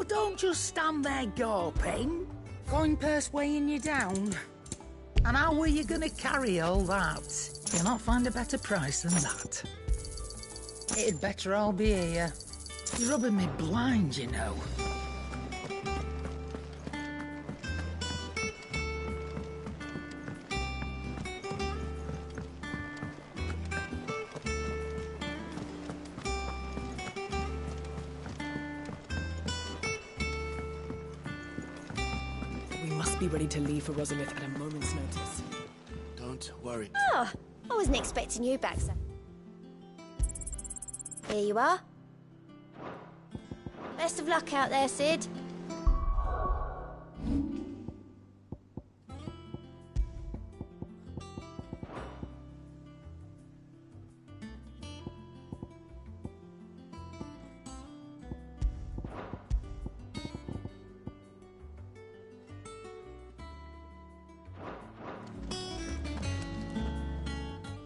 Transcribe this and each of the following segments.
Well, don't just stand there gawping. Coin purse weighing you down. And how were you gonna carry all that? You'll not find a better price than that. It'd better all be here. You're rubbing me blind, you know. We must be ready to leave for Rosalith at a moment's notice. Don't worry. Oh, I wasn't expecting you back, sir. Here you are. Best of luck out there, Sid.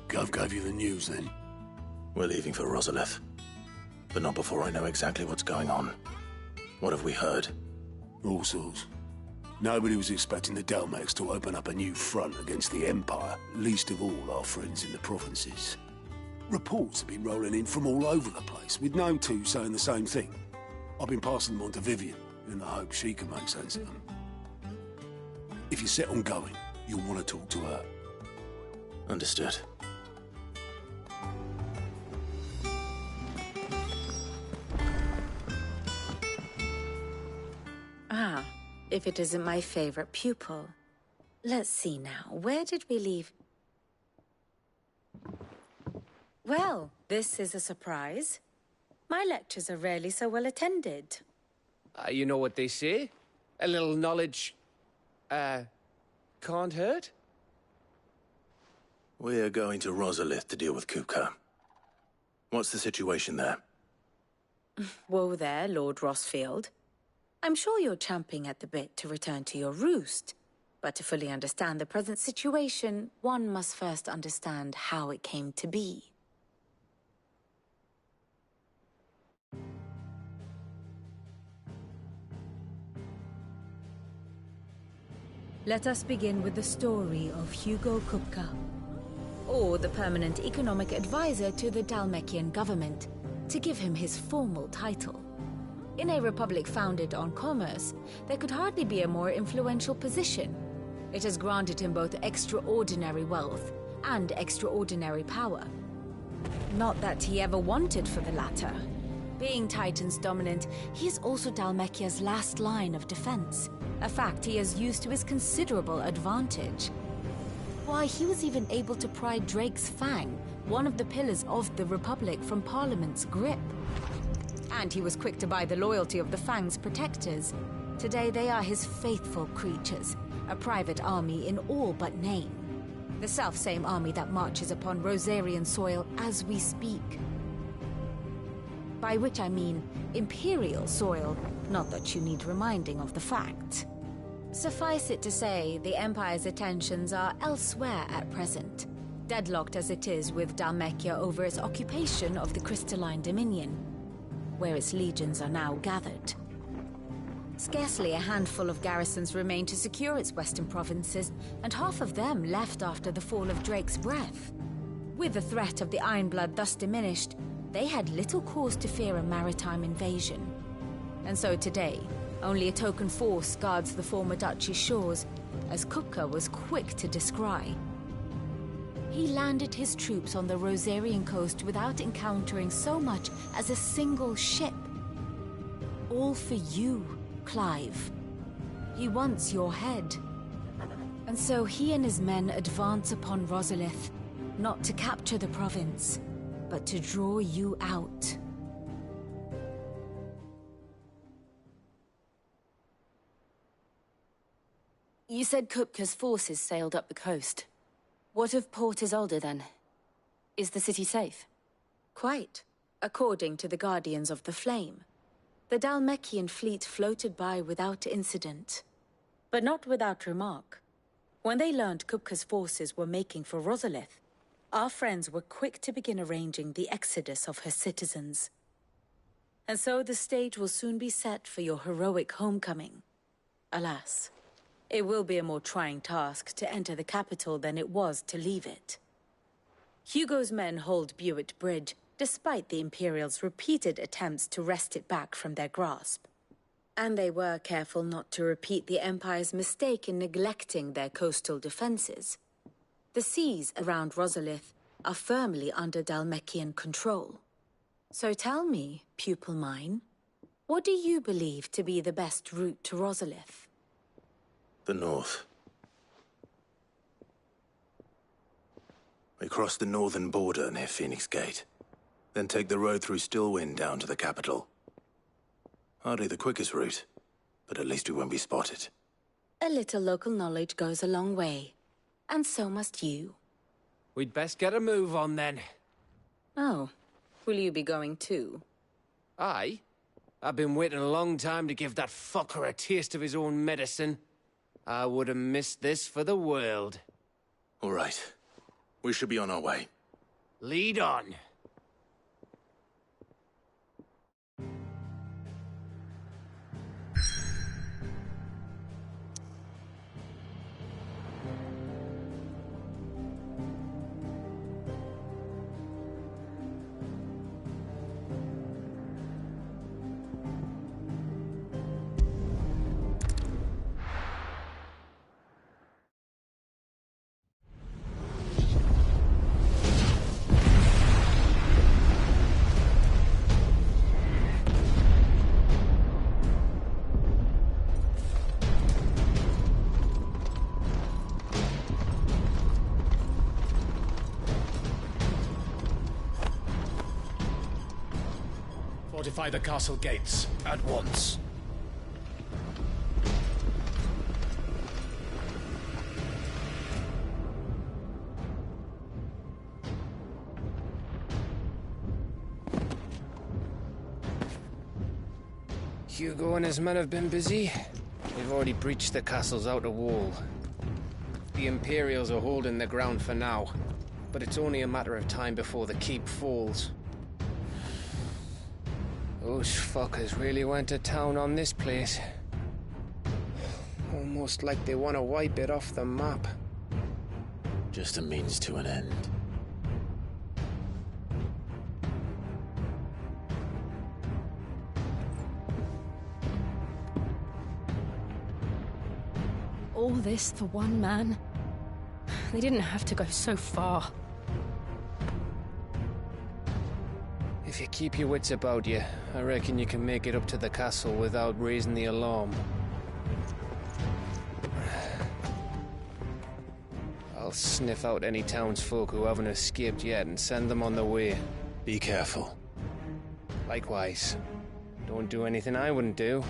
Gov gave you the news then? We're leaving for Rosalith. But not before I know exactly what's going on. What have we heard? All sorts. Nobody was expecting the Dalmex to open up a new front against the Empire, least of all our friends in the provinces. Reports have been rolling in from all over the place, with no two saying the same thing. I've been passing them on to Vivian, in the hope she can make sense of them. If you're set on going, you'll want to talk to her. Understood. Ah, if it isn't my favorite pupil. Let's see now, where did we leave? Well, this is a surprise. My lectures are rarely so well attended. You know what they say? A little knowledge, can't hurt? We're going to Rosalith to deal with Kupka. What's the situation there? Whoa there, Lord Rossfield. I'm sure you're champing at the bit to return to your roost. But to fully understand the present situation, one must first understand how it came to be. Let us begin with the story of Hugo Kupka, or the permanent economic advisor to the Dalmekian government, to give him his formal title. In a republic founded on commerce, there could hardly be a more influential position. It has granted him both extraordinary wealth and extraordinary power. Not that he ever wanted for the latter. Being Titan's dominant, he is also Dalmekia's last line of defense, a fact he has used to his considerable advantage. Why, he was even able to pry Drake's Fang, one of the pillars of the Republic, from Parliament's grip. And he was quick to buy the loyalty of the Fang's protectors. Today they are his faithful creatures, a private army in all but name. The self-same army that marches upon Rosarian soil as we speak. By which I mean Imperial soil, not that you need reminding of the fact. Suffice it to say, the Empire's attentions are elsewhere at present, deadlocked as it is with Dalmekia over its occupation of the Crystalline Dominion, where its legions are now gathered. Scarcely a handful of garrisons remain to secure its western provinces, and half of them left after the fall of Drake's Breath. With the threat of the Ironblood thus diminished, they had little cause to fear a maritime invasion. And so today, only a token force guards the former duchy's shores, as Kupka was quick to descry. He landed his troops on the Rosarian coast without encountering so much as a single ship. All for you, Clive. He wants your head. And so he and his men advance upon Rosalith, not to capture the province, but to draw you out. You said Kupka's forces sailed up the coast. What of Port Isolde, then? Is the city safe? Quite, according to the Guardians of the Flame. The Dalmekian fleet floated by without incident, but not without remark. When they learned Kupka's forces were making for Rosalith, our friends were quick to begin arranging the exodus of her citizens. And so the stage will soon be set for your heroic homecoming. Alas, it will be a more trying task to enter the capital than it was to leave it. Hugo's men hold Buett Bridge, despite the Imperials' repeated attempts to wrest it back from their grasp. And they were careful not to repeat the Empire's mistake in neglecting their coastal defenses. The seas around Rosalith are firmly under Dhalmekian control. So tell me, pupil mine, what do you believe to be the best route to Rosalith? The north. We cross the northern border near Phoenix Gate, then take the road through Stillwind down to the capital. Hardly the quickest route, but at least we won't be spotted. A little local knowledge goes a long way, and so must you. We'd best get a move on then. Oh, will you be going too? Aye. I've been waiting a long time to give that fucker a taste of his own medicine. I would have missed this for the world. All right. We should be on our way. Lead on. Fortify the castle gates, at once. Hugo and his men have been busy. They've already breached the castle's outer wall. The Imperials are holding the ground for now, but it's only a matter of time before the keep falls. Those fuckers really went to town on this place. Almost like they want to wipe it off the map. Just a means to an end. All this for one man? They didn't have to go so far. If you keep your wits about you, I reckon you can make it up to the castle without raising the alarm. I'll sniff out any townsfolk who haven't escaped yet and send them on their way. Be careful. Likewise. Don't do anything I wouldn't do.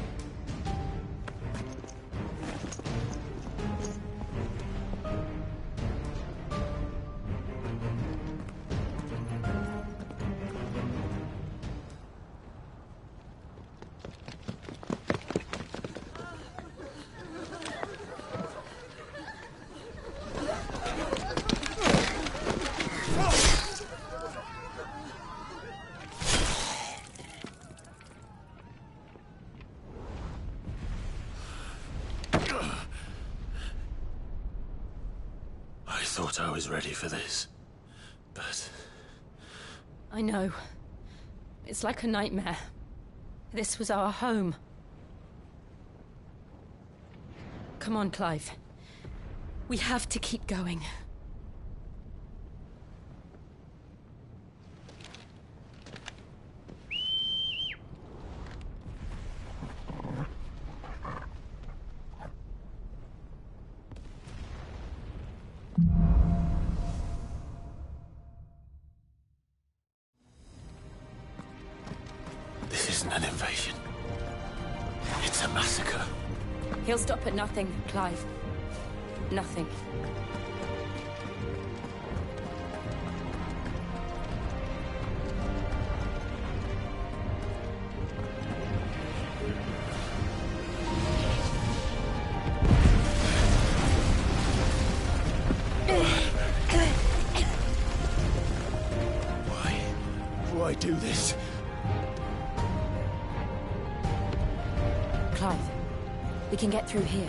I thought I was ready for this, but... I know. It's like a nightmare. This was our home. Come on, Clive. We have to keep going. This isn't an invasion. It's a massacre. He'll stop at nothing, Clive. Nothing. Why do this? We can get through here.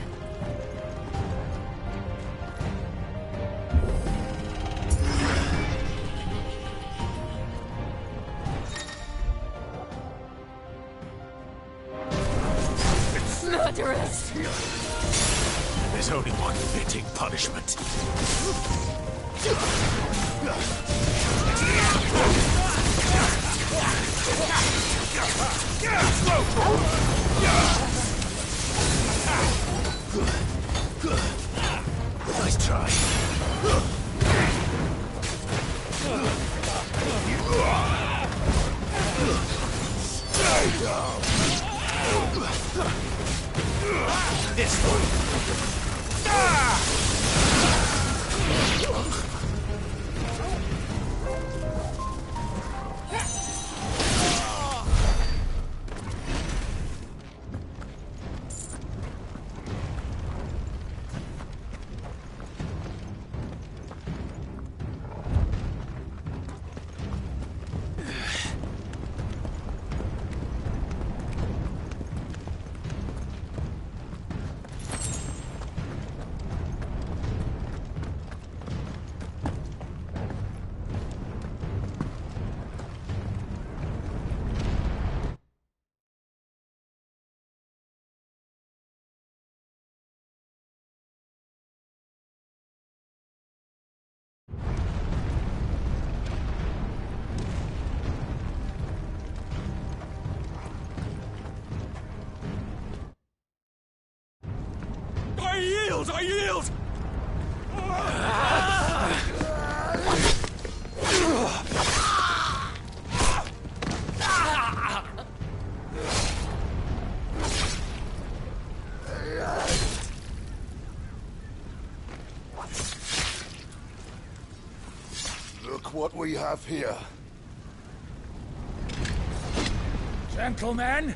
Murderers! There's only one fitting punishment. Nice try. This one. I yield! Look what we have here. Gentlemen,